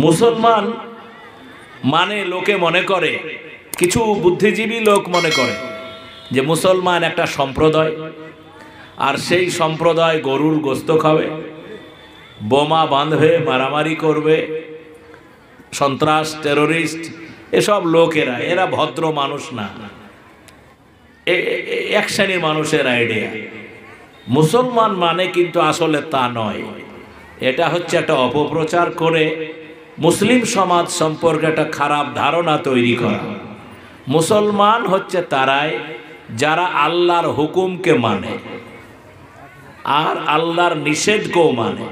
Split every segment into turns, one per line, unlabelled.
মুসলমান মানে লোকে মনে করে, কিছু বুদ্ধিজীবী লোক মনে করে যে মুসলমান একটা সম্প্রদায়, আর সেই সম্প্রদায় গরুর গোস্ত খাবে, বোমা বাঁধবে, মারামারি করবে, সন্ত্রাস, টেরোরিস্ট, এসব লোকেরা, এরা ভদ্র মানুষ না, এক শ্রেণীর মানুষের আইডিয়া। মুসলমান মানে কিন্তু আসলে তা নয়। এটা হচ্ছে একটা অপপ্রচার করে মুসলিম সমাজ সম্পর্কে একটা খারাপ ধারণা তৈরি করা। মুসলমান হচ্ছে তারাই যারা আল্লাহর হুকুমকে মানে আর আল্লাহর নিষেধকেও মানে।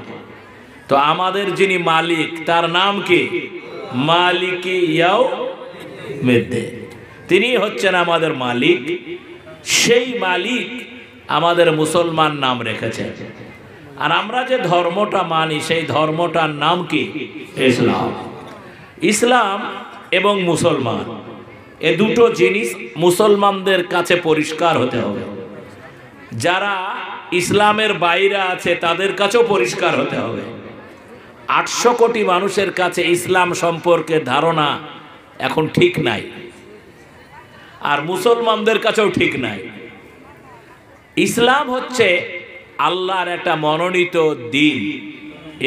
তো আমাদের যিনি মালিক, তার নাম কি? মালিকি ইয়াউমিদ্দিন। তিনি হচ্ছেন আমাদের মালিক। সেই মালিক আমাদের মুসলমান নাম রেখেছেন। আর আমরা যে ধর্মটা মানি সেই ধর্মটার নাম কি? ইসলাম। ইসলাম এবং মুসলমান, এ দুটো জিনিস মুসলমানদের কাছে পরিষ্কার হতে হবে। যারা ইসলামের বাইরে আছে তাদের কাছেও পরিষ্কার হতে হবে। 800 কোটি মানুষের কাছে ইসলাম সম্পর্কে ধারণা এখন ঠিক নাই, আর মুসলমানদের কাছেও ঠিক নাই। ইসলাম হচ্ছে আল্লাহর একটা মনোনীত দিন।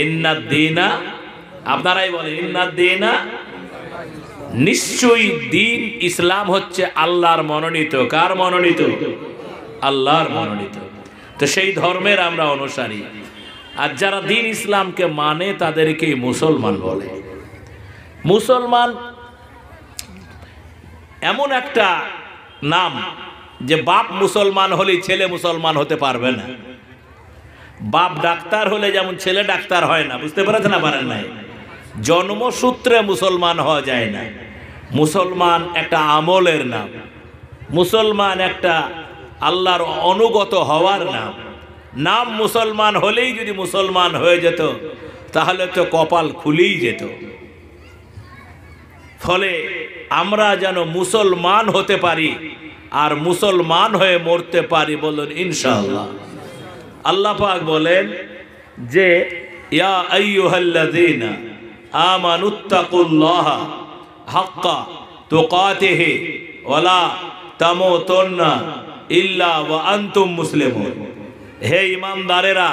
ইন্নাদ দীনা, আপনারাই বলেন ইন্নাদ দীনা, নিশ্চয়ই দিন ইসলাম হচ্ছে আল্লাহর মনোনীত। কার মনোনীত? আল্লাহর মনোনীত। তো সেই ধর্মের আমরা অনুসারী। আর যারা দিন ইসলামকে মানে তাদেরকেই মুসলমান বলে। মুসলমান এমন একটা নাম যে বাপ মুসলমান হলেই ছেলে মুসলমান হতে পারবে না। বাপ ডাক্তার হলে যেমন ছেলে ডাক্তার হয় না, বুঝতে পারেন না? পারেন নাই। জন্মসূত্রে মুসলমান হওয়া যায় না। মুসলমান একটা আমলের নাম, মুসলমান একটা আল্লাহর অনুগত হওয়ার নাম। নাম মুসলমান হলেই যদি মুসলমান হয়ে যেত তাহলে তো কপাল খুলেই যেত। ফলে আমরা যেন মুসলমান হতে পারি আর মুসলমান হয়ে মরতে পারি, বলুন ইনশাআল্লাহ। আল্লাহ পাক বলেন যে ইয়া আইয়ুহাল্লাযীনা আমানুত্তাকুল্লাহা হাক্কা তুকাতিহি ওয়ালা তামুতুন্না ইল্লা ওয়া আনতুম মুসলিমুন। হে ইমানদারেরা,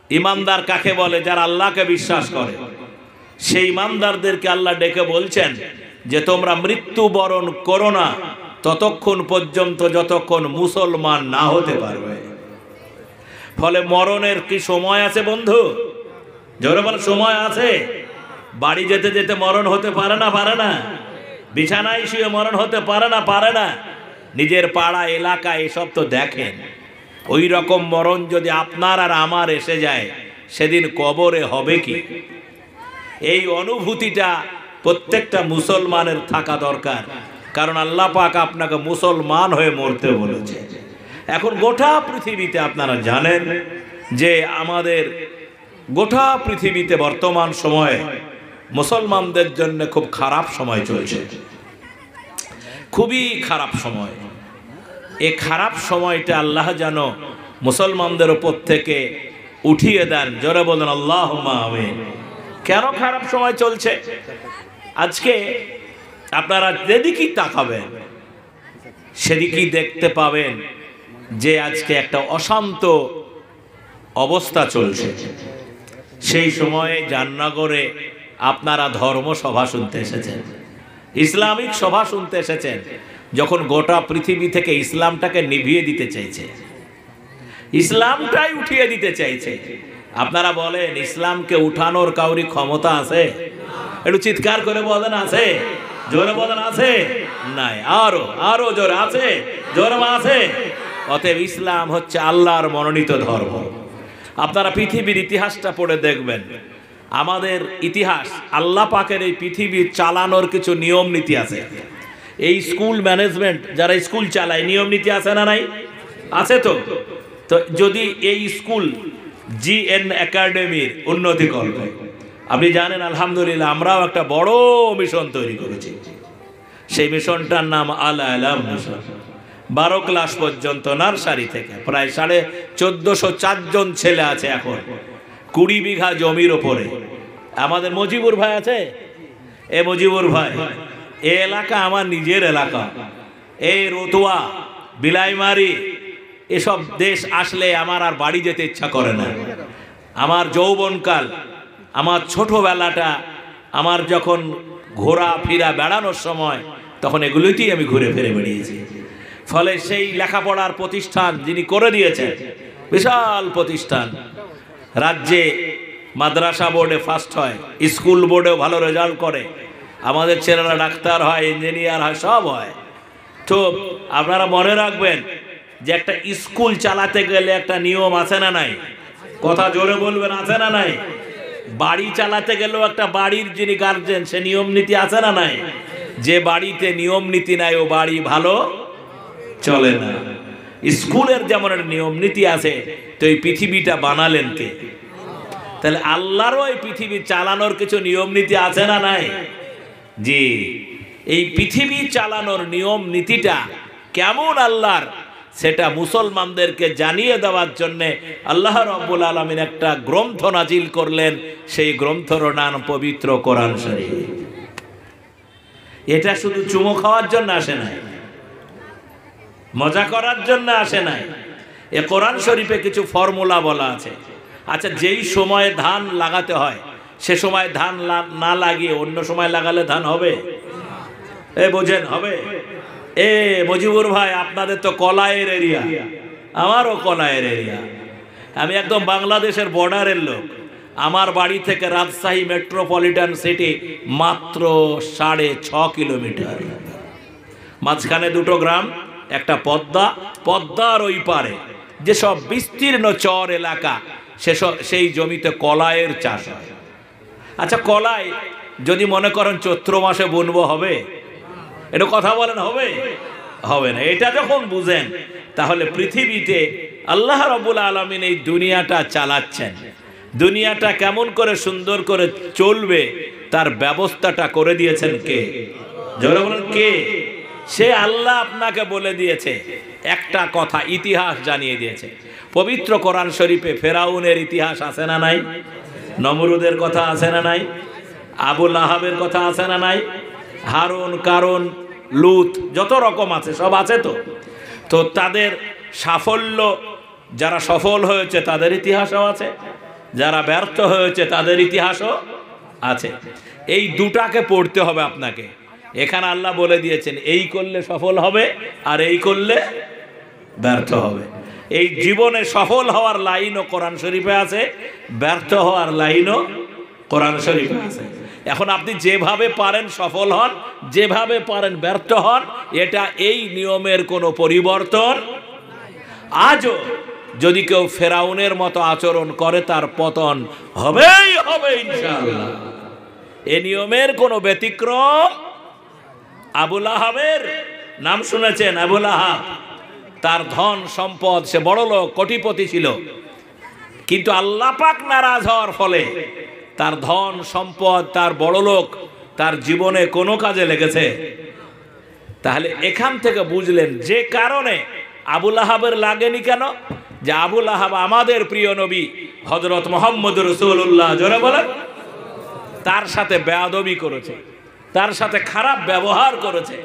ইমানদার কাকে বলে? যারা আল্লাহকে বিশ্বাস করে। সেই ইমানদারদেরকে আল্লাহ ডেকে বলছেন যে তোমরা মৃত্যুবরণ করো না ততক্ষণ পর্যন্ত যতক্ষণ মুসলমান না হতে পারবে। ফলে মরণের কি সময় আছে বন্ধু? জোরে বলে সময় আছে। বাড়ি যেতে যেতে মরণ হতে পারে না? পারে না। বিছানায় শুয়ে মরণ হতে পারে না? পারে না। নিজের পাড়া এলাকায় এসব তো দেখেন। ওই রকম মরণ যদি আপনার আর আমার এসে যায় সেদিন কবরে হবে কি? এই অনুভূতিটা প্রত্যেকটা মুসলমানের থাকা দরকার। কারণ আল্লাহ পাক আপনাকে মুসলমান হয়ে মরতে বলেছে। এখন গোটা পৃথিবীতে আপনারা জানেন যে আমাদের গোটা পৃথিবীতে বর্তমান সময়ে মুসলমানদের জন্য খুব খারাপ সময় চলছে, খুবই খারাপ সময়। এই খারাপ সময়টা আল্লাহ যেন মুসলমানদের উপর থেকে উঠিয়ে দেন। জোরে বলেন আল্লাহুম্মা আমিন। কেন খারাপ সময় চলছে? আজকে আপনারা যেদিকেই তাকাবেন সেদিকেই দেখতে পাবেন যে আজকে একটা অশান্ত অবস্থা চলছে। সেই সময়ে জান্নাগরে আপনারা ধর্মসভা শুনতে এসেছেন, ইসলামিক সভা শুনতে এসেছেন, যখন গোটা পৃথিবী থেকে ইসলামটাকে নিভিয়ে দিতে চাইছে, ইসলামটাই উঠিয়ে দিতে চাইছে। আপনারা বলেন ইসলামকে উঠানোর কাউরি ক্ষমতা আছে? একটু চিৎকার করে বলেন আছে? জোরে বলেন আছে? নাই। আরো আরো জোরে আছে? জোরে আছে? অতএব ইসলাম হচ্ছে আল্লাহর মনোনীত ধর্ম। আপনারা পৃথিবীর ইতিহাসটা পড়ে দেখবেন, আমাদের ইতিহাস, আল্লাহ পাকের এই পৃথিবী চালানোর কিছু নিয়ম নীতি আছে। এই স্কুল ম্যানেজমেন্ট যারা স্কুল চালায়, নিয়ম নীতি আছে না নাই? আছে তো। তো যদি এই স্কুল জিএন একাডেমির উন্নতি করবে, আপনি জানেন আলহামদুলিল্লাহ আমরাও একটা বড় মিশন তৈরি করেছি। সেই মিশনটার নাম আল আলাম মিশন। 12 ক্লাস পর্যন্ত নার্সারি থেকে প্রায় 1450 জন ছেলে আছে এখন 20 বিঘা জমির ওপরে। আমাদের মজিবুর ভাই আছে, এ মজিবুর ভাই, এ এলাকা আমার নিজের এলাকা। এই রতুয়া, বিলাইমারি, এসব দেশ আসলে আমার আর বাড়ি যেতে ইচ্ছা করে না। আমার যৌবনকাল, আমার ছোটবেলাটা, আমার যখন ঘোরা ফিরা বেড়ানোর সময়, তখন এগুলোতেই আমি ঘুরে ফিরে বেড়িয়েছি। ফলে সেই লেখাপড়ার প্রতিষ্ঠান যিনি করে দিয়েছেন, বিশাল প্রতিষ্ঠান, রাজ্যে মাদ্রাসা বোর্ডে ফার্স্ট হয়, স্কুল বোর্ডেও ভালো রেজাল্ট করে, আমাদের ছেলেরা ডাক্তার হয়, ইঞ্জিনিয়ার হয়, সব হয়। তো আপনারা মনে রাখবেন যে একটা স্কুল চালাতে গেলে একটা নিয়ম আছে না নাই? কথা জোরে বলবেন, আছে না নাই? বাড়ি চালাতে গেলেও একটা বাড়ির যিনি গার্জেন, সে নিয়ম নীতি আছে না নাই? যে বাড়িতে নিয়ম নীতি নাই, ও বাড়ি ভালো চলে না। স্কুলের যেমন একটা নিয়ম নীতি আছে, তো এই পৃথিবীটা বানালেন কে? তাহলে আল্লাহরও এই পৃথিবী চালানোর কিছু নিয়ম নীতি আছে না নাই? জি, এই পৃথিবী চালানোর নিয়ম নীতিটা কেমন আল্লাহর, সেটা মুসলমানদেরকে জানিয়ে দেওয়ার জন্য আল্লাহ রাব্বুল আলামিন একটা গ্রন্থ নাজিল করলেন। সেই গ্রন্থর নাম পবিত্র কোরআন শরীফ। এটা শুধু চুমো খাওয়ার জন্য আসে নাই, মজা করার জন্য আসে নাই। এ কোরআন শরীফে কিছু ফর্মুলা বলা আছে। আচ্ছা, যেই সময়ে ধান লাগাতে হয় সে সময় ধান না লাগিয়ে অন্য সময় লাগালে ধান হবে? এ বোঝেন, হবে? এ মজিবুর ভাই, আপনাদের তো কলায়ের এরিয়া, আমারও কলায়ের এরিয়া। আমি একদম বাংলাদেশের বর্ডারের লোক। আমার বাড়ি থেকে রাজশাহী মেট্রোপলিটন সিটি মাত্র 6.5 কিলোমিটার। মাঝখানে দুটো গ্রাম, একটা পদ্মা, পদ্মার ওই পারে যেসব বিস্তীর্ণ চর এলাকা, সেই জমিতে কলাইয়ের চাষ হয়। আচ্ছা, কলাই যদি মনে করেন চৈত্র মাসে বুনবো, হবে? এটা কথা বলেন, হবে? হবে না। এটা যখন বুঝেন, তাহলে পৃথিবীতে আল্লাহ রাব্বুল আলামিন এই দুনিয়াটা চালাচ্ছেন। দুনিয়াটা কেমন করে সুন্দর করে চলবে তার ব্যবস্থাটা করে দিয়েছেন কে? জোরে বলেন, কে? সে আল্লাহ আপনাকে বলে দিয়েছে। একটা কথা, ইতিহাস জানিয়ে দিয়েছে। পবিত্র কোরআন শরীফে ফেরাউনের ইতিহাস আছে না নাই? নমরুদের কথা আছে না নাই? আবু লাহাবের কথা আছে না নাই? হারুন, কারুন, লুত, যত রকম আছে সব আছে। তো তাদের সাফল্য, যারা সফল হয়েছে তাদের ইতিহাসও আছে, যারা ব্যর্থ হয়েছে তাদের ইতিহাসও আছে। এই দুটাকে পড়তে হবে আপনাকে। এখানে আল্লাহ বলে দিয়েছেন, এই করলে সফল হবে আর এই করলে ব্যর্থ হবে। এই জীবনে সফল হওয়ার লাইনও কোরআন শরীফে আছে, ব্যর্থ হওয়ার লাইনও কোরআন শরীফে আছে। এখন আপনি যেভাবে পারেন সফল হন, যেভাবে পারেন ব্যর্থ হন, এটা এই নিয়মের কোনো পরিবর্তন। আজও যদি কেউ ফেরাউনের মতো আচরণ করে, তার পতন হবেই হবে ইনশাআল্লাহ। এই নিয়মের কোনো ব্যতিক্রম। আবু লাহাবের নাম শুনেছেন? আবু লাহাব, তার ধন সম্পদ, সে বড় লোক, কোটিপতি ছিল, কিন্তু আল্লাহ পাক নারাজ হওয়ার ফলে তার ধন সম্পদ, তার বড় লোক, তার জীবনে কোনো কাজে লেগেছে? তাহলে এখান থেকে বুঝলেন যে কারণে আবু লাহাবের লাগেনি কেন, যে আবু লাহাব আমাদের প্রিয় নবী হযরত মুহাম্মদ রাসূলুল্লাহ, জোরে বলেন, তার সাথে বেয়াদবি করেছে, তার সাথে খারাপ ব্যবহার করেছে।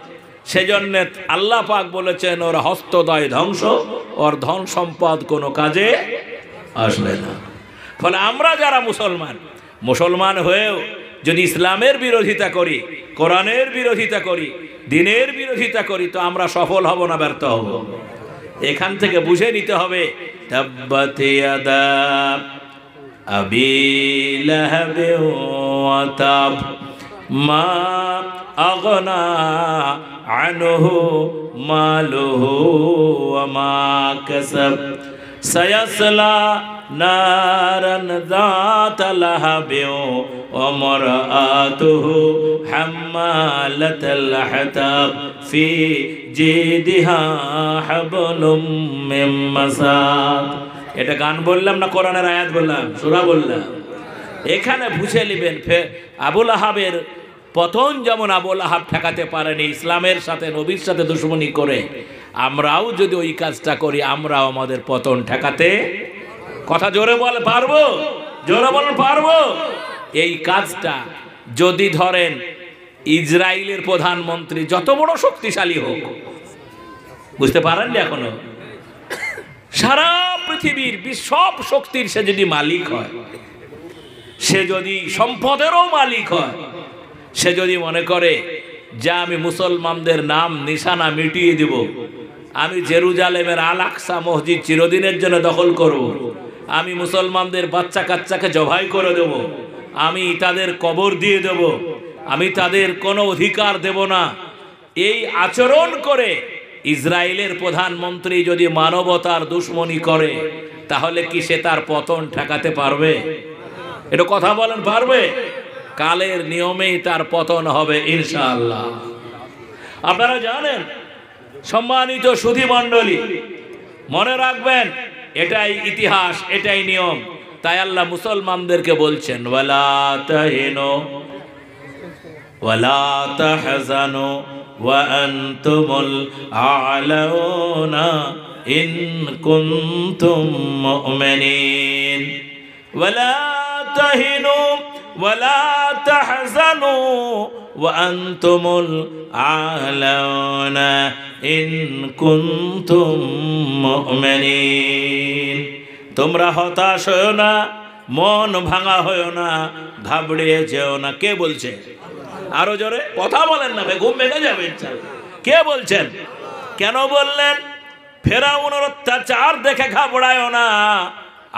সেজন্য আল্লাহ পাক বলেছেন, ওর হস্তদয় ধ্বংস, ওর ধন সম্পদ কোনো কাজে আসবে না। ফলে আমরা যারা মুসলমান হয়েও যদি ইসলামের বিরোধিতা করি, কোরআনের বিরোধিতা করি, দ্বীনের বিরোধিতা করি, তো আমরা সফল হব না ব্যর্থ হব। এখান থেকে বুঝে নিতে হবে, তাব্বাত ইয়াদা আবি লাহাব ওয়া তাব মা আগনা আনহু মালুহু ওয়া মা কাসাব সায়াসলা নারান যাতা লাহাবিন ওয়া মারআতুহু হাম্মালাতাল হাতাব ফি জিদিহা হাবলুম মিন মাসাদ। এটা গান বললাম না কোরআনের আয়াত বললাম, সূরা বললাম? এখানে বুঝে নেবেন, আবু লাহাবের পতন যেমন আবু লাহাব ঠেকাতে পারেনি ইসলামের সাথে, নবীর সাথে দুশমনি করে, আমরাও যদি ওই কাজটা করি, আমরাও আমাদের পতন ঠেকাতে, কথা জোরে বলে পারবো? জোরে বলেন, পারবো? এই কাজটা যদি ধরেন ইসরায়েলের প্রধানমন্ত্রী যত বড় শক্তিশালী হোক, বুঝতে পারেননি এখনো, সারা পৃথিবীর সব শক্তির সে যদি মালিক হয়, সে যদি সম্পদেরও মালিক হয়, সে যদি মনে করে যে আমি মুসলমানদের নাম নিশানা মিটিয়ে দিব, আমি জেরুজালেমের আল আকসা মসজিদ চিরদিনের জন্য দখল করব, আমি মুসলমানদের বাচ্চা কাচ্চাকে জবাই করে দেব, আমি তাদের কবর দিয়ে দেব, আমি তাদের কোনো অধিকার দেব না, এই আচরণ করে ইসরায়েলের প্রধানমন্ত্রী যদি মানবতার দুশ্মনী করে, তাহলে কি সে তার পতন ঠেকাতে পারবে? এটা কথা বলেন, পারবে? কালের নিয়মেই তার পতন হবে ইনশাআল্লাহ। আপনারা জানেন সম্মানিত সুধী মণ্ডলী, মনে রাখবেন এটাই ইতিহাস, এটাই নিয়ম। তাই আল্লাহ মুসলমানদেরকে বলছেন ওয়ালা তাহিনু ওয়ালা তাহজানু ওয়া আনতুমুল আ'লাউনা ইন কুনতুম মুমিনিন। ওয়ালা তাহিনু ওয়ালা তাহজানু ওয়া আনতুমুল আ'লাউনা ইন কুনতুম মুমিনিন। তোমরা হতাশ হও না, মন ভাঙা হও না, ঘাবড়িয়ে যেও না। কে বলছে? আরো জোরে কথা বলেন না, ঘুম ভেঙে যাবে। কে বলছেন? কেন বললেন? ফেরাউনের অত্যাচার দেখে ঘাবড়ায়ও না,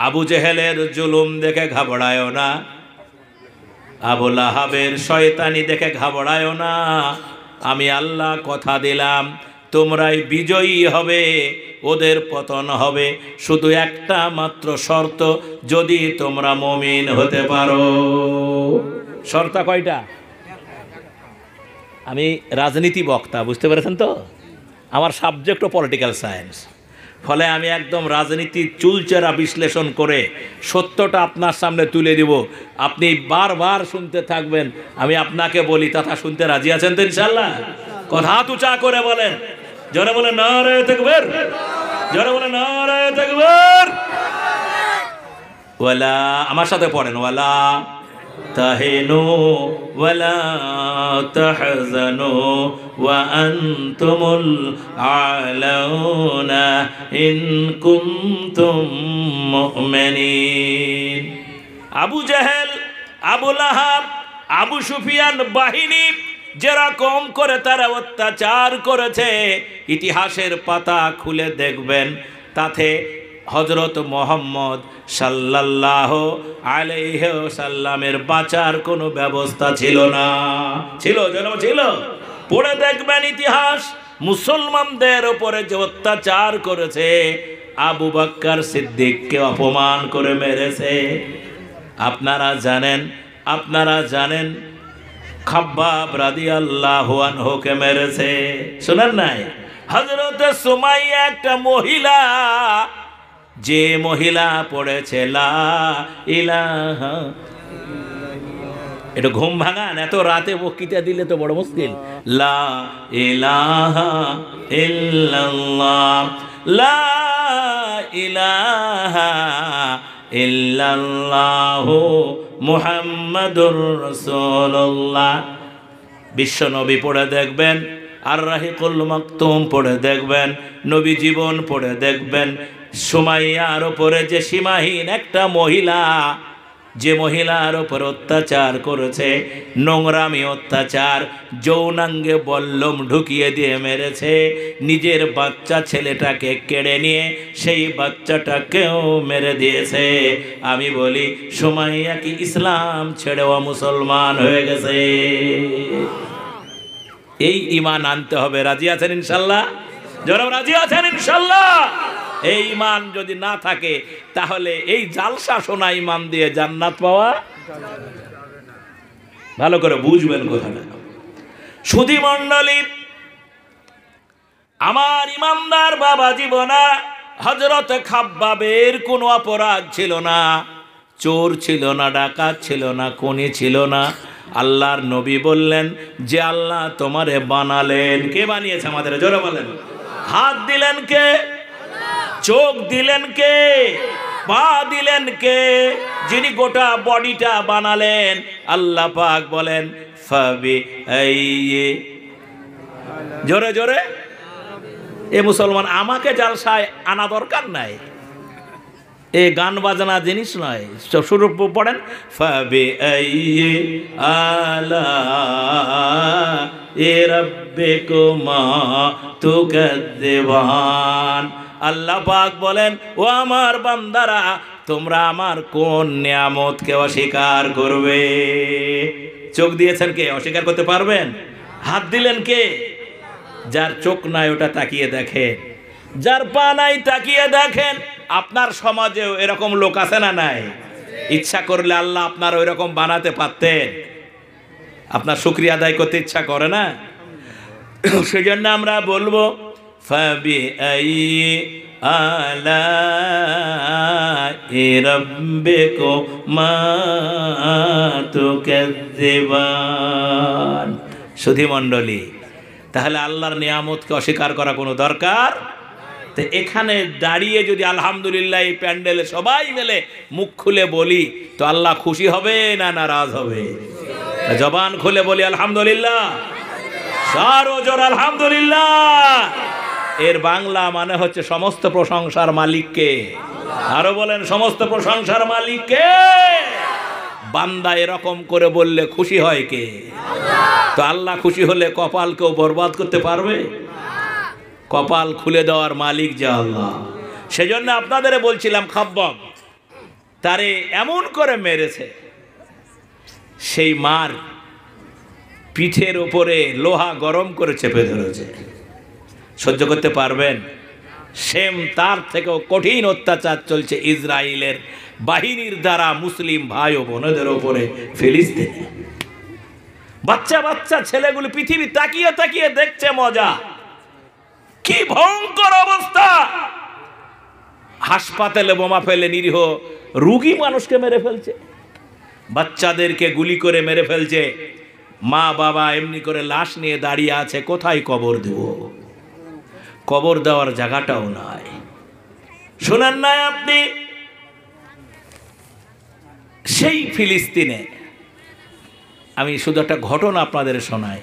আবু জেহেলের জুলুম দেখে ঘাবড়ায়ও না, আবু লাহাবের শয়তানি দেখে ঘাবড়ায়ও না। আমি আল্লাহ কথা দিলাম তোমরাই বিজয়ী হবে, ওদের পতন হবে। শুধু একটা মাত্র শর্ত, যদি তোমরা মুমিন হতে পারো। শর্ত কয়টা? আমি রাজনীতি বক্তা, বুঝতে পেরেছেন তো? আমার সাবজেক্টও পলিটিক্যাল সায়েন্স, ফলে আমি একদম রাজনীতির চুলচেরা বিশ্লেষণ করে সত্যটা আপনার সামনে তুলে দিব। আপনি বারবার শুনতে থাকবেন, আমি আপনাকে বলি তথা শুনতে রাজি আছেন তো ইনশাআল্লাহ? কথা তুচা করে বলেন, জোরে বলে নারে তাকবীর, জোরে বলে নারে তাকবীর। ওয়ালা, আমার সাথে পড়েন, ওয়ালা তাহিনু ওয়ালা তাহজানু ওয়া আনতুমুল আ'লাউনা ইন কুনতুম মুমিনিন। আবু জেহেল, আবু লাহাব, আবু সুফিয়ান বাহিনী যেরকম করে তারা অত্যাচার করেছে, ইতিহাসের পাতা খুলে দেখবেন তাতে হযরত মুহাম্মদ সাল্লাল্লাহু আলাইহি ওয়াসাল্লামের বাঁচার কোনো ব্যবস্থা ছিল না। ছিল? যেন ছিল। পড়ে দেখবেন ইতিহাস, মুসলমানদের উপরে যে অত্যাচার করেছে, আবু বকর সিদ্দিককে অপমান করে মেরেছে। আপনারা জানেন, আপনারা জানেন খাব্বাব রাদিয়াল্লাহু আনহুকে মেরেছে, শুনেন নাই? হযরত সুমাইয়া একটা মহিলা, যে মহিলা পড়েছে লা ইলাহা, এটা ঘুম ভাঙান, এত রাতে বক্তৃতা দিলে তো বড় মুশকিল। লা ইলাহা ইল্লাল্লাহ, লা ইলাহা ইল্লাল্লাহু মুহাম্মাদুর রাসূলুল্লাহ। বিশ্ব নবী পড়ে দেখবেন, আর রাহিকুল মাকতুম পড়ে দেখবেন, নবী জীবন পড়ে দেখবেন। সুমাইয়ার উপরে যে সীমাহীন একটা মহিলা, যে মহিলার উপর অত্যাচার করেছে, নোংরামি অত্যাচার, যৌনাঙ্গে বল্লম ঢুকিয়ে দিয়ে মেরেছে, নিজের বাচ্চা ছেলেটাকে কেড়ে নিয়ে সেই বাচ্চাটাকেও মেরে দিয়েছে। আমি বলি সুমাইয়া কি ইসলাম ছেড়েও মুসলমান হয়ে গেছে? এই ঈমান আনতে হবে। রাজি আছেন ইনশাআল্লাহ? যারা রাজি আছেন ইনশাআল্লাহ? এই ঈমান যদি না থাকে, তাহলে এই জালসা শোনা ঈমান দিয়ে জান্নাত পাওয়া, ভালো করে বুঝবেন কথাটা। সুধী মণ্ডলী, আমার ইমানদার বাবা জীবনা, হযরত খাব্বাবের কোনো অপরাধ ছিল না, চোর ছিল না, ডাকাত ছিল না, খুনি ছিল না। আল্লাহর নবী বললেন যে আল্লাহ তোমারে বানালেন। কে বানিয়েছে আমাদের? জোরে বলেন। হাত দিলেন কে? চোখ দিলেন কে? পা দিলেন কে? যিনি গোটা বডিটা বানালেন। আল্লাহ পাক বলেন ফাবি আইয়ি, জোরে জোরে। এ মুসলমান, আমাকে জালসায় আনা দরকার নাই, এ গান বাজনা জিনিস নয়। শুরু পড়েন ফাবি আইয়ি আলা রাব্বিকুমা তুকাজ্জিবান। আল্লাহ পাক বলেন, ও আমার বান্দারা, তোমরা আমার কোন নিয়ামতকে অস্বীকার করবে? চোখ দিয়েছেন কে? অস্বীকার করতে পারবেন? হাত দিলেন কে? যার চোখ নাই ওটা তাকিয়ে দেখেন, যার পা নাই তাকিয়ে দেখেন। আপনার সমাজেও এরকম লোক আছে না নাই? ইচ্ছা করলে আল্লাহ আপনার ওই রকম বানাতে পারতেন। আপনার শুকরিয়া আদায় করতে ইচ্ছা করে না? সেজন্য আমরা বলবো ফাবি আইয়ি আলাই রাব্বিকুমা তুকাজ্জিবান। সুধী মণ্ডলী, তাহলে আল্লাহর নিয়ামতকে অস্বীকার করা কোনো দরকার? তো এখানে দাঁড়িয়ে যদি আলহামদুলিল্লাহ এই প্যান্ডেলে সবাই মিলে মুখ খুলে বলি, তো আল্লাহ খুশি হবে না নারাজ হবে? জবান খুলে বলি আলহামদুলিল্লাহ, সারো জোর আলহামদুলিল্লাহ। এর বাংলা মানে হচ্ছে সমস্ত প্রশংসার মালিককে। আরো বলেন, সমস্ত প্রশংসার মালিককে। বান্দা এরকম করে বললে খুশি হয় কে? তো আল্লাহ খুশি হলে কপাল কেউ বরবাদ করতে পারবে? কপাল খুলে দেওয়ার মালিক যে আল্লাহ। সেজন্য আপনাদের বলছিলাম, খাব্বাব তারে এমন করে মেরেছে, সেই মার পিঠের উপরে লোহা গরম করে চেপে ধরেছে। সহ্য করতে পারবেন? সেম তার থেকেও কঠিন অত্যাচার চলছে ইসরায়েলের বাহিনীর দ্বারা মুসলিম ভাই ও বোনদের উপরে ফিলিস্তিনে। বাচ্চা বাচ্চা ছেলেগুলো পৃথিবী তাকিয়ে তাকিয়ে দেখছে মজা। কি ভয়ঙ্কর অবস্থা! হাসপাতালে বোমা ফেলে নিরীহ রোগী মানুষকে মেরে ফেলছে, বাচ্চাদেরকে গুলি করে মেরে ফেলছে। মা বাবা এমনি করে লাশ নিয়ে দাঁড়িয়ে আছে, কোথায় কবর দেব? কবর দেওয়ার জায়গাটাও নাই। শোনেন না আপনি, সেই ফিলিস্তিনে আমি শুধু একটা ঘটনা আপনাদের শোনাই।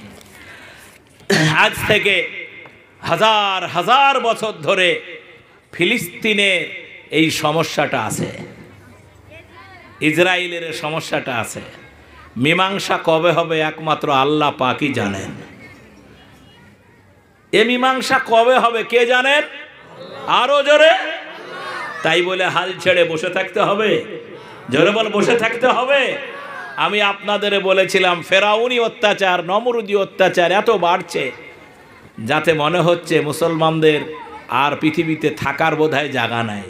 আজ থেকে হাজার হাজার বছর ধরে ফিলিস্তিনে এই সমস্যাটা আছে, ইসরায়েলের সমস্যাটা আছে। মীমাংসা কবে হবে একমাত্র আল্লাহ পাকই জানেন। এ মীমাংসা কবে হবে কে জানেন? আরো জোরে। তাই বলে হাল ছেড়ে বসে থাকতে হবে? জোরে বল, বসে থাকতে হবে? আমি আপনাদের বলেছিলাম ফেরাউনি অত্যাচার, নমরুদি অত্যাচার এত বাড়ছে যাতে মনে হচ্ছে মুসলমানদের আর পৃথিবীতে থাকার বোধহয় জায়গা নাই।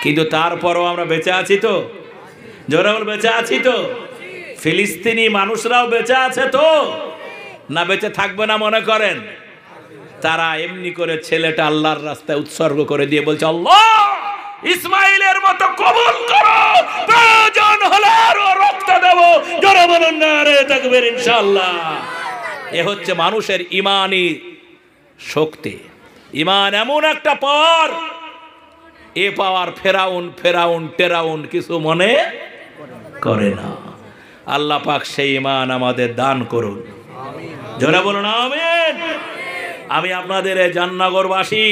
কিন্তু তারপরও আমরা বেঁচে আছি তো? জোরে বল, বেঁচে আছি তো? ফিলিস্তিনি মানুষরাও বেঁচে আছে তো? না বেঁচে থাকবে না মনে করেন? তারা এমনি করে ছেলেটা আল্লাহর রাস্তায় উৎসর্গ করে দিয়ে বলছে, আল্লাহ ইসমাইলের মতো কবুল করো, প্রয়োজন হলে আরো রক্ত দেব। জোরে বলুন নারে তাকবীর ইনশাআল্লাহ। এ হচ্ছে মানুষের ইমানি শক্তি। ইমান এমন একটা পাওয়ার, এ পাওয়ার ফেরাউন টেরাউন কিছু মনে করে না। আল্লাহ পাক সেই ইমান আমাদের দান করুন। জোরে বলুন আমিন। আমি আপনাদের জান্নাগরবাসী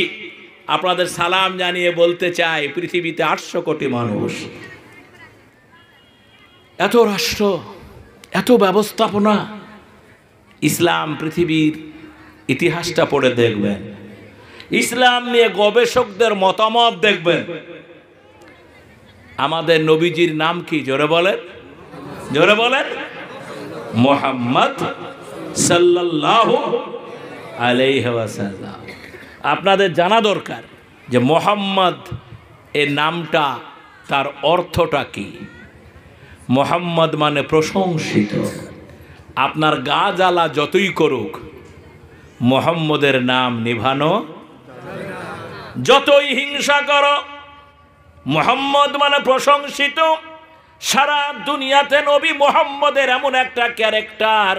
আপনাদের সালাম জানিয়ে বলতে চাই, পৃথিবীতে 800 কোটি মানুষ, এত রাষ্ট্র, এত ব্যবস্থাপনা। ইসলাম পৃথিবীর ইতিহাসটা পড়ে দেখবেন, ইসলাম নিয়ে গবেষকদের মতামত দেখবেন। আমাদের নবীজির নাম কি? জোরে বলেন, জোরে বলেন। মুহাম্মদ সাল্লাল্লাহু আলাইহি ওয়াসাল্লাম। আপনাদের জানা দরকার যে মুহাম্মদ এর নামটা, তার অর্থটা কি? মুহাম্মদ মানে প্রশংসিত। আপনার গা জ্বালা যতই করুক, মুহাম্মদের নাম নিভানো, যতই হিংসা করো, মুহাম্মদ মানে প্রশংসিত। সারা দুনিয়াতে নবী মুহাম্মদের এমন একটা ক্যারেক্টার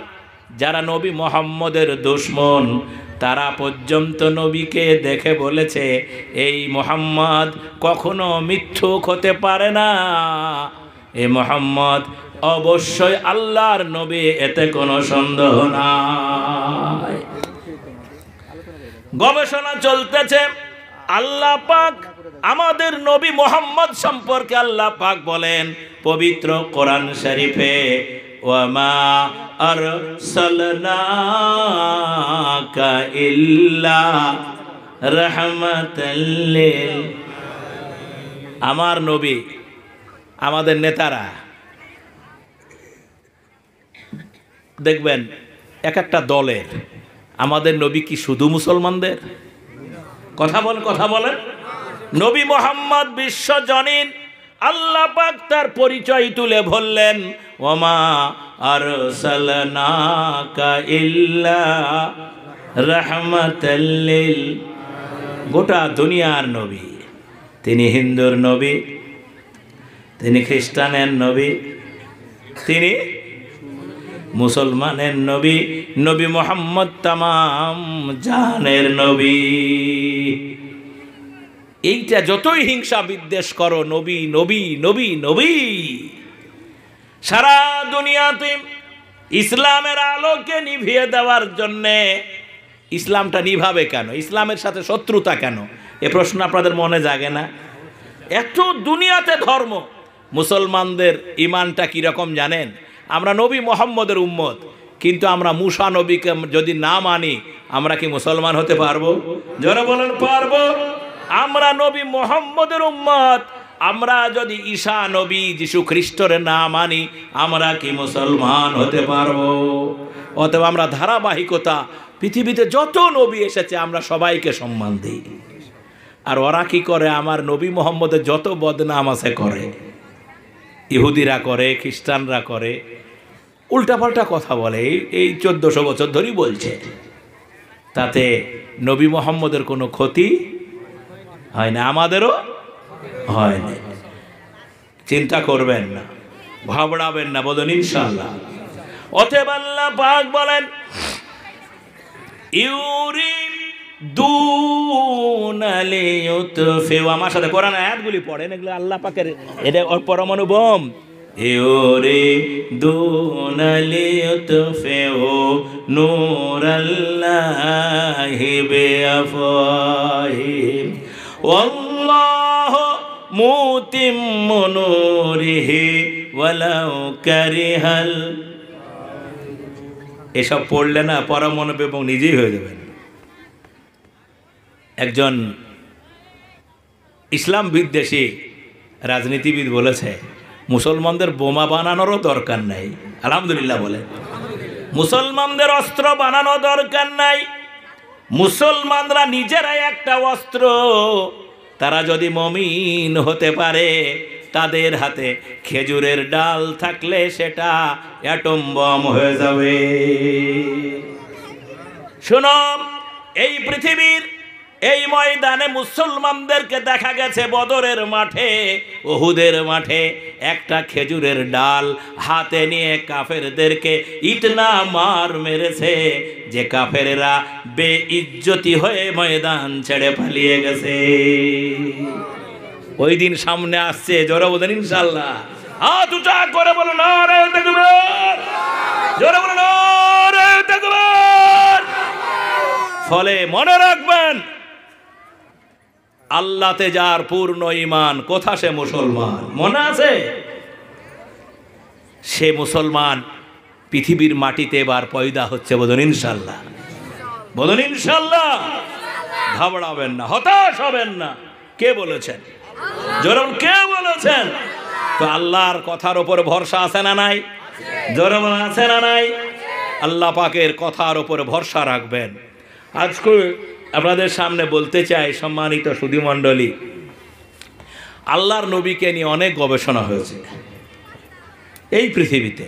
যারা নবী মুহাম্মদের দুশমন তারা পর্যন্ত নবীকে দেখে বলেছে এই মুহাম্মদ কখনো মিথ্যুক হতে পারে না, এই মুহাম্মদ অবশ্যই আল্লাহর নবী, এতে কোনো সন্দেহ নাই। গবেষণা চলতেছে। আল্লাহ পাক আমাদের নবী মুহাম্মদ সম্পর্কে আল্লাহ পাক বলেন পবিত্র কোরআন শরীফে, ওয়ামা আরসালনাকা ইল্লা রাহমাতাল লিল। আমার নবী, আমাদের নেতারা দেখবেন এক একটা দলের, আমাদের নবী কি শুধু মুসলমানদের? কথা বলেন। নবী মুহাম্মদ বিশ্বজনীন। আল্লাহ পাক তার পরিচয় তুলে বললেন, ওয়ামা আরসালনাকা ইল্লা রাহমাতাল লিল। গোটা দুনিয়ার নবী। তিনি হিন্দুর নবী, তিনি খ্রিস্টানের নবী, তিনি মুসলমানের নবী। নবী মুহাম্মদ তামাম জাহানের নবী। এইটা যতই হিংসা বিদ্বেষ করো, নবী নবী নবী নবী। সারা দুনিয়াতে ইসলামের আলোকে নিভিয়ে দেওয়ার জন্যে, ইসলামটা নিভাবে কেন? ইসলামের সাথে শত্রুতা কেন? এ প্রশ্ন আপনাদের মনে জাগে না? এত দুনিয়াতে ধর্ম, মুসলমানদের ইমানটা কীরকম জানেন? আমরা নবী মুহাম্মদের উম্মত, কিন্তু আমরা মুসা নবীকে যদি না মানি, আমরা কি মুসলমান হতে পারবো? যারা বলেন পারবো। আমরা নবী মুহাম্মদের উম্মত, আমরা যদি ঈসা নবী যিশু খ্রিস্টর না মানি, আমরা কি মুসলমান হতে পারবো? অতএব আমরা ধারাবাহিকতা, পৃথিবীতে যত নবী এসেছে আমরা সবাইকে সম্মান দিই। আর ওরা কি করে? আমার নবী মুহাম্মদের যত বদনাম আছে করে, ইহুদিরা করে, খ্রিস্টানরা করে, উল্টাপাল্টা কথা বলে। এই 1400 বছর ধরেই বলছে। তাতে নবী মুহাম্মদের কোনো ক্ষতি হয় না, আমাদেরও হয় না। চিন্তা করবেন না, ঘাবড়াবেন না, বলুন ইনশাআল্লাহ। অতএব আল্লাহ পাক বলেন, ইউরিদুনা লিইউতফিউ। আমার সাথে কোরআন আয়াতগুলি পড়েন, এগুলো আল্লাহ পাকের, এটা পরমাণু বোম। ইউরিদুনা লিইউতফিউ নূরাল্লাহি বিআফওয়াহিহিম ওয়াল্লাহু মুতিম্মু নূরিহি ওয়ালাউ কারিহাল। এসব পড়লে না পরমাণু এবং নিজেই হয়ে যাবেন। একজন ইসলাম বিদ্বেষী রাজনীতিবিদ বলেছে, মুসলমানদের বোমা বানানোরও দরকার নাই। আলহামদুলিল্লাহ বলে, মুসলমানদের অস্ত্র বানানো দরকার নাই। মুসলমানরা নিজেরাই একটা অস্ত্র। তারা যদি মুমিন হতে পারে, তাদের হাতে খেজুরের ডাল থাকলে সেটা অ্যাটম বম হয়ে যাবে। শুনো, এই পৃথিবীর এই ময়দানে মুসলমানদেরকে দেখা গেছে বদরের মাঠে, উহুদের মাঠে একটা খেজুরের ডাল হাতে নিয়ে কাফেরদেরকে ইতনা মার মেরেছে যে কাফেররা বেইজ্জতি হয়ে ময়দান ছেড়ে পালিয়ে গেছে। ওই দিন সামনে আসছে, জোরে বলেন ইনশাআল্লাহ। হাত উঁচা করে বলো নারে তাকবীর, জোরে বলো নারে তাকবীর। ফলে মনে রাখবেন, আল্লাহতে যার পূর্ণ ঈমান, কোথা সে মুসলমান, মনে আছে? সে মুসলমান পৃথিবীর মাটিতে এবার পয়দা হচ্ছে। বলুন ইনশাআল্লাহ, বলুন ইনশাআল্লাহ। ঘাবড়াবেন না, হতাশ হবেন না। কে বলেছেন? জোরে বলুন, কে বলেছেন? তো আল্লাহর কথার উপর ভরসা আছে না নাই? জোরে বলুন, আছে না নাই? আল্লাহ পাকের কথার উপর ভরসা রাখবেন। আজকে আপনাদের সামনে বলতে চাই, সম্মানিত সুধীমণ্ডলী, আল্লাহর নবীকে নিয়ে অনেক গবেষণা হয়েছে এই পৃথিবীতে।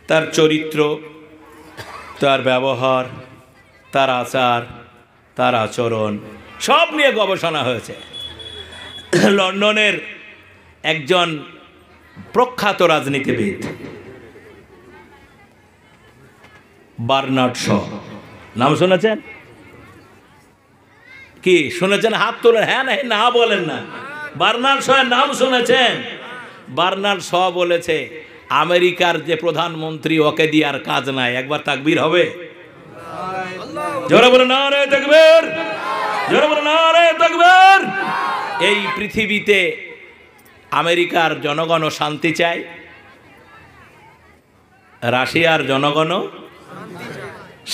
তার চরিত্র, তার ব্যবহার, তার আচার, তার আচরণ সব নিয়ে গবেষণা হয়েছে। লন্ডনের একজন প্রখ্যাত রাজনীতিবিদ, বার্নার্ড শ। নাম শুনেছেন কি? শুনেছেন? হাত তোলেন। হ্যাঁ না না বলেন না। বার্নার্ড শ এর নাম শুনেছেন? বার্নার্ড শ বলেছে আমেরিকার যে প্রধানমন্ত্রী, ওকে দিয়ে আর কাজ নাই। একবার তাকবীর হবে? জোরে বলে নারে তাকবীর, জোরে বলে নারে তাকবীর। এই পৃথিবীতে আমেরিকার জনগণও শান্তি চায়, রাশিয়ার জনগণও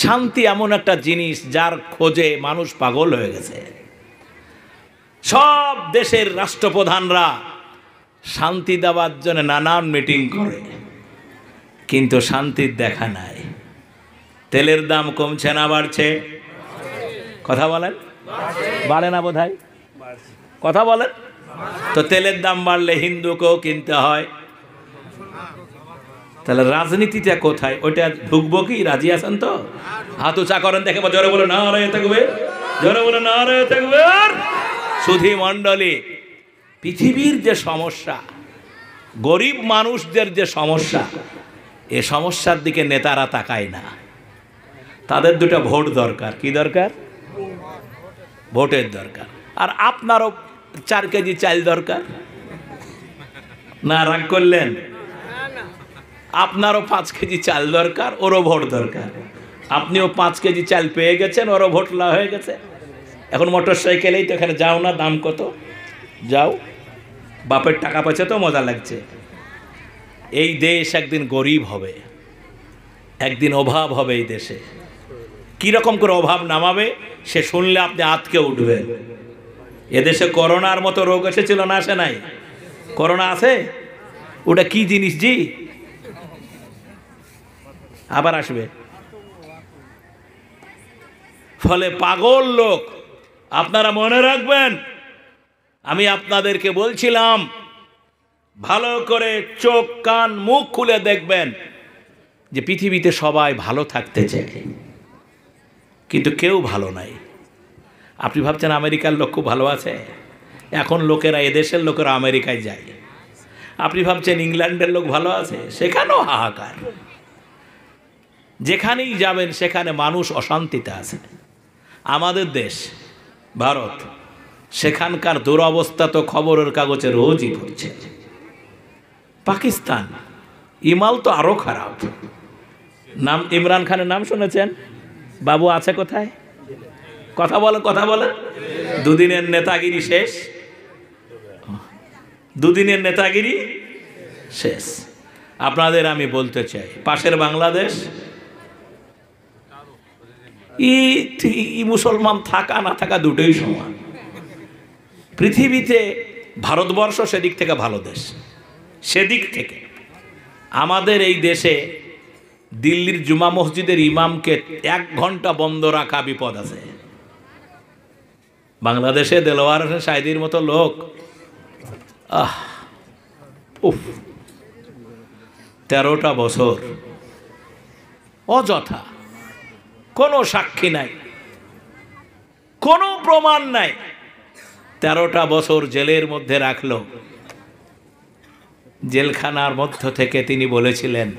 শান্তি। এমন একটা জিনিস যার খোঁজে মানুষ পাগল হয়ে গেছে। সব দেশের রাষ্ট্রপ্রধানরা শান্তি দেওয়ার জন্য নানান মিটিং করে, কিন্তু শান্তির দেখা নাই। তেলের দাম কমছে না বাড়ছে? কথা বলেন। বাড়ে না বোধহয়? কথা বলেন তো। তেলের দাম বাড়লে হিন্দুকেও কিনতে হয়, তাহলে রাজনীতিটা কোথায়? ওইটা ঢুকবো কি? রাজি আছেন তো? হাত উঁচা করেন, দেখে জোরে বলে নারে তাকবীর, জোরে বলে নারে তাকবীর। সুধী মণ্ডলী, পৃথিবীর যে সমস্যা, গরিব মানুষদের যে সমস্যা, এ সমস্যার দিকে নেতারা তাকায় না। তাদের দুটো ভোট দরকার। কি দরকার? ভোটের দরকার। আর আপনারও 4 কেজি চাল দরকার না? রাগ করলেন? আপনারও 5 কেজি চাল দরকার, ওরও ভোট দরকার। আপনিও 5 কেজি চাল পেয়ে গেছেন, ওরও ভোট হয়ে গেছে। এখন মোটর সাইকেলেই তো এখানে যাও না, দাম কত? যাও, বাপের টাকা পয়সা তো মজা লাগছে। এই দেশ একদিন গরিব হবে, একদিন অভাব হবে এই দেশে। কীরকম করে অভাব নামাবে সে শুনলে আপনি আতকে উঠবেন। এদেশে করোনার মতো রোগ এসেছিল না? আসে নাই? করোনা আছে? ওটা কি জিনিস জি? আবার আসবে। ফলে পাগল লোক, আপনারা মনে রাখবেন, আমি আপনাদেরকে বলছিলাম ভালো করে চোখ কান মুখ খুলে দেখবেন যে পৃথিবীতে সবাই ভালো থাকতে চায়, কিন্তু কেউ ভালো নাই। আপনি ভাবছেন আমেরিকার লোক খুব ভালো আছে? এখন লোকেরা, এদেশের লোকেরা আমেরিকায় যায়। আপনি ভাবছেন ইংল্যান্ডের লোক ভালো আছে? সেখানেও হাহাকার। যেখানেই যাবেন সেখানে মানুষ অশান্তিতে আছে। আমাদের দেশ ভারত, সেখানকার দুরবস্থা তো খবরের কাগজে রোজই পড়ছে। পাকিস্তান, ইমাল তো আরো খারাপ। নাম ইমরান খানের নাম শুনেছেন? বাবু আছে কোথায়? কথা বলে, কথা বলে। দুদিনের নেতাগিরি শেষ, দুদিনের নেতাগিরি শেষ। আপনাদের আমি বলতে চাই, পাশের বাংলাদেশ, ই মুসলমান থাকা না থাকা দুটোই সমান। পৃথিবীতে ভারতবর্ষ সেদিক থেকে ভালো দেশ। সেদিক থেকে আমাদের এই দেশে দিল্লির জুমা মসজিদের ইমামকে 1 ঘন্টা বন্ধ রাখা বিপদ আছে। বাংলাদেশে দেলোয়ার হোসেন সাইদির মতো লোক, উফ, 13টা বছর অযথা, কোনো সাক্ষী নাই, কোনো প্রমাণ নাই, 13টা বছর জেলের মধ্যে রাখলো। জেলখানার মধ্য থেকে তিনি বলেছিলেন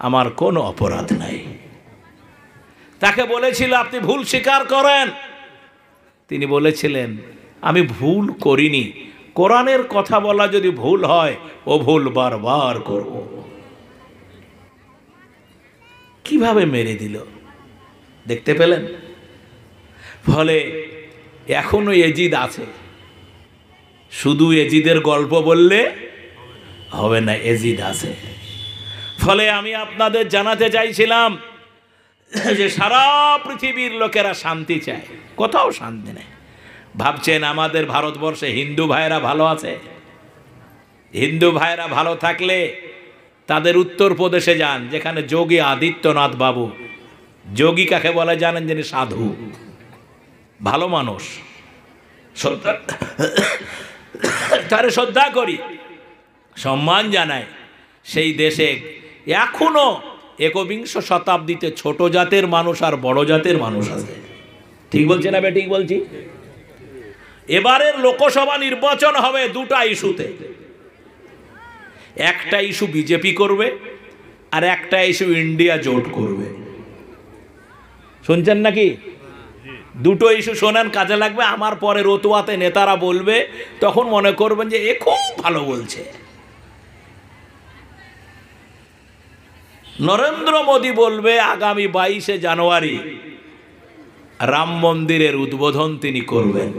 আমার কোনো অপরাধ নাই। তাকে বলেছিল আপনি ভুল স্বীকার করেন। তিনি বলেছিলেন আমি ভুল করিনি, কোরআনের কথা বলা যদি ভুল হয় ও ভুল বারবার করব। কিভাবে মেরে দিল দেখতে পেলেন? ফলে এখনো এজিদ আছে। শুধু এজিদের গল্প বললে হবে না, এজিদ আছে। ফলে আমি আপনাদের জানাতে চাইছিলাম যে সারা পৃথিবীর লোকেরা শান্তি চায়, কোথাও শান্তি নেই। ভাবছেন আমাদের ভারতবর্ষে হিন্দু ভাইরা ভালো আছে? হিন্দু ভাইরা ভালো থাকলে তাদের উত্তরপ্রদেশে যান, যেখানে যোগী আদিত্যনাথ বাবু, যোগী কাকে বলে জানেন? যিনি সাধু, ভালো মানুষ, তারে শ্রদ্ধা করি, সম্মান জানায়। সেই দেশে এখনো একবিংশ শতাব্দীতে ছোট জাতের মানুষ আর বড় জাতের মানুষ আছে। ঠিক বলছি না ঠিক বলছি? এবারের লোকসভা নির্বাচন হবে 2টা ইস্যুতে। একটা ইস্যু বিজেপি করবে আর একটা ইস্যু ইন্ডিয়া জোট করবে। শুনছেন নাকি? দুটো ইস্যু শোনেন, কাজে লাগবে। আমার পরে রতুয়াতে নেতারা বলবে, তখন মনে করবেন যে এ খুব ভালো বলছে। নরেন্দ্র মোদী বলবে আগামী 22শে জানুয়ারি রাম মন্দিরের উদ্বোধন তিনি করবেন।